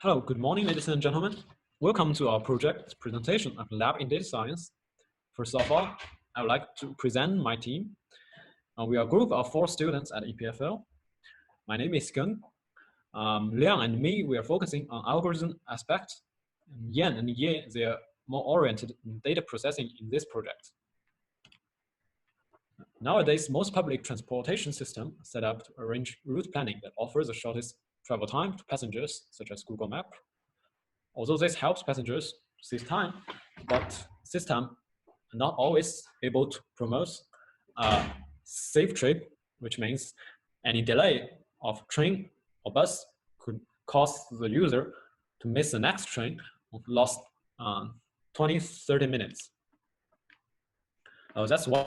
Hello, good morning, ladies and gentlemen. Welcome to our project presentation of Lab in Data Science. First of all, I would like to present my team. We are a group of 4 students at EPFL. My name is Geng. Liang and me, we are focusing on algorithm aspects. And Yan and Ye, they are more oriented in data processing in this project. Nowadays, most public transportation systems set up to arrange route planning that offers the shortest travel time to passengers, such as Google Maps. Although this helps passengers save time, but system are not always able to promote a safe trip, which means any delay of train or bus could cause the user to miss the next train or lost 20, 30 minutes. That's why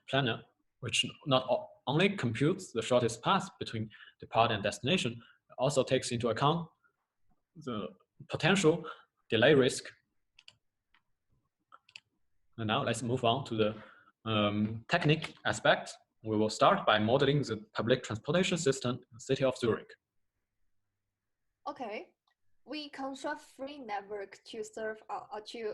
planner, which not only computes the shortest path between depart and destination, also takes into account the potential delay risk. And now let's move on to the technique aspect. We will start by modeling the public transportation system in the city of Zurich. Okay, we construct three networks to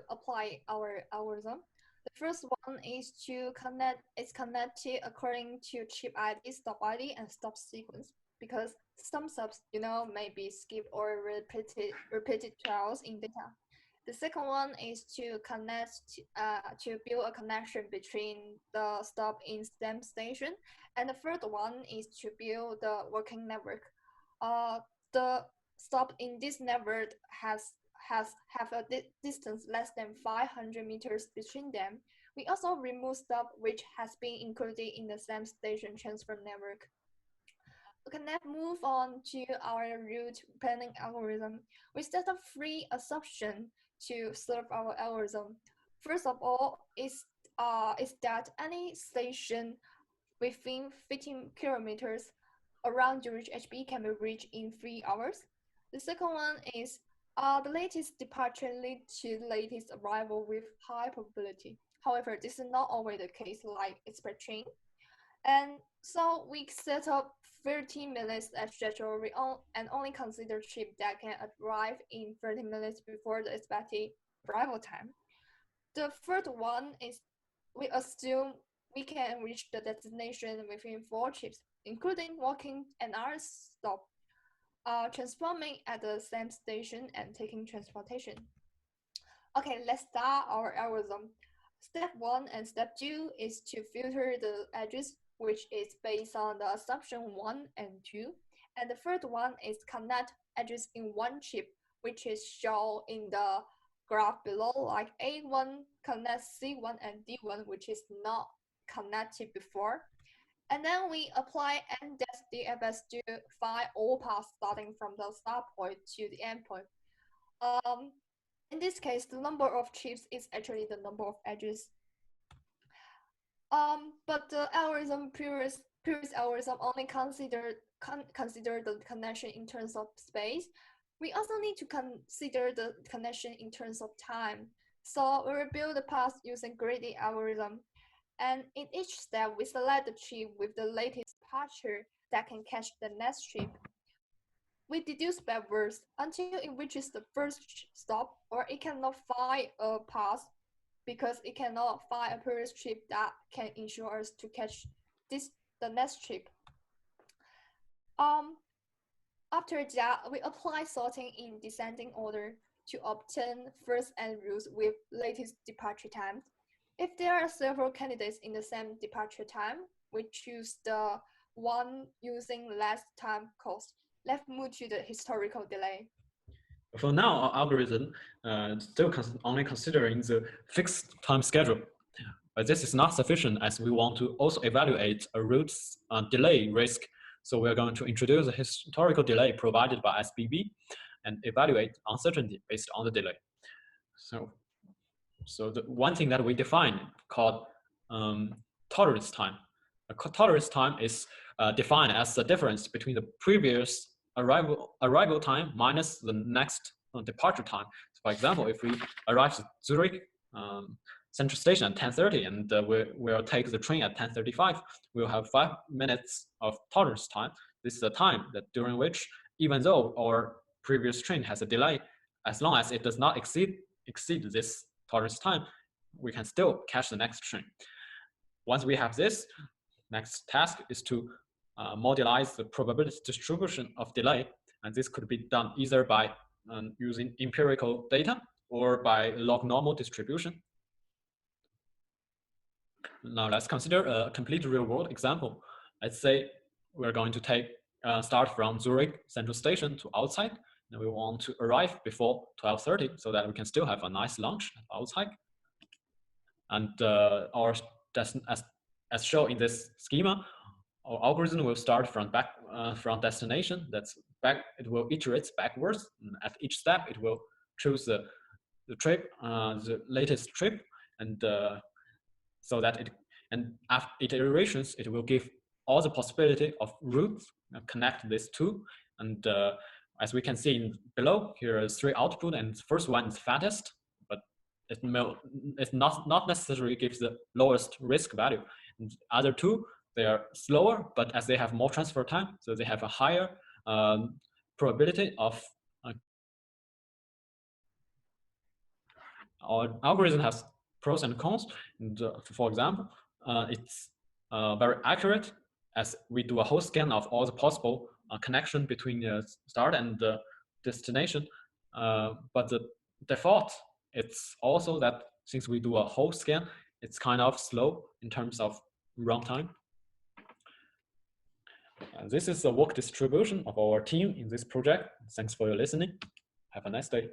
apply our algorithm. The first one is to connect. It's connected according to trip ID, stop ID, and stop sequence, because some stops, may be skipped or repeated trials in data. The second one is to build a connection between the stop in STEM station, and the third one is to build the working network. The stop in this network have a distance less than 500 meters between them. We also remove stop which has been included in the same station transfer network. Okay, let's move on to our route planning algorithm. We set up 3 assumptions to serve our algorithm. First of all, is that any station within 15 kilometers around Zurich HB can be reached in 3 hours. The second one is the latest departure lead to latest arrival with high probability. However, this is not always the case like express train. And so we set up 30 minutes as schedule and only consider trip that can arrive in 30 minutes before the expected arrival time. The third one is we assume we can reach the destination within 4 trips, including walking and other stop, transforming at the same station and taking transportation. Okay, let's start our algorithm. Step 1 and step 2 is to filter the edges, which is based on the assumption 1 and 2. And the third one is connect edges in one chip, which is shown in the graph below, like A1 connect C1 and D1, which is not connected before. And then we apply n-DFS to find all paths starting from the start point to the end point. In this case, the number of chips is actually the number of edges. But the previous algorithm only consider the connection in terms of space. We also need to consider the connection in terms of time. So we will build the path using greedy algorithm. And in each step, we select the trip with the latest departure that can catch the next trip. We deduce backwards until it reaches the first stop, or it cannot find a path because it cannot find a previous trip that can ensure us to catch the next trip. After that, we apply sorting in descending order to obtain first end routes with latest departure time. If there are several candidates in the same departure time, we choose the one using less time cost. Let's move to the historical delay. For now, our algorithm still only considering the fixed time schedule. But this is not sufficient as we want to also evaluate a route's delay risk. So we're going to introduce a historical delay provided by SBB and evaluate uncertainty based on the delay. So the one thing that we define called tolerance time. Tolerance time is defined as the difference between the previous arrival time minus the next departure time. So for example, if we arrive at Zurich Central Station at 10:30 and we'll take the train at 10:35, we'll have 5 minutes of tolerance time. this is the time that during which, even though our previous train has a delay, as long as it does not exceed this tolerance time, we can still catch the next train. Once we have this, next task is to modelize the probability distribution of delay, and this could be done either by using empirical data or by log normal distribution. Now let's consider a complete real-world example. Let's say we're going to start from Zurich Central Station to outside, and we want to arrive before 12:30 so that we can still have a nice lunch outside. And our as shown in this schema, our algorithm will start from destination. That's back. It will iterate backwards. And at each step, it will choose the latest trip, and so that after iterations, it will give all the possibility of routes connect these two. And as we can see below, here is 3 output, and the first one is fattest, but it's not necessarily gives the lowest risk value. And the other 2, they are slower, but as they have more transfer time, so they have a higher probability of. Our algorithm has pros and cons. And for example, it's very accurate as we do a whole scan of all the possible connection between the start and the destination. But the default, it's also that since we do a whole scan, it's kind of slow in terms of runtime. This is the work distribution of our team in this project. Thanks for your listening. Have a nice day.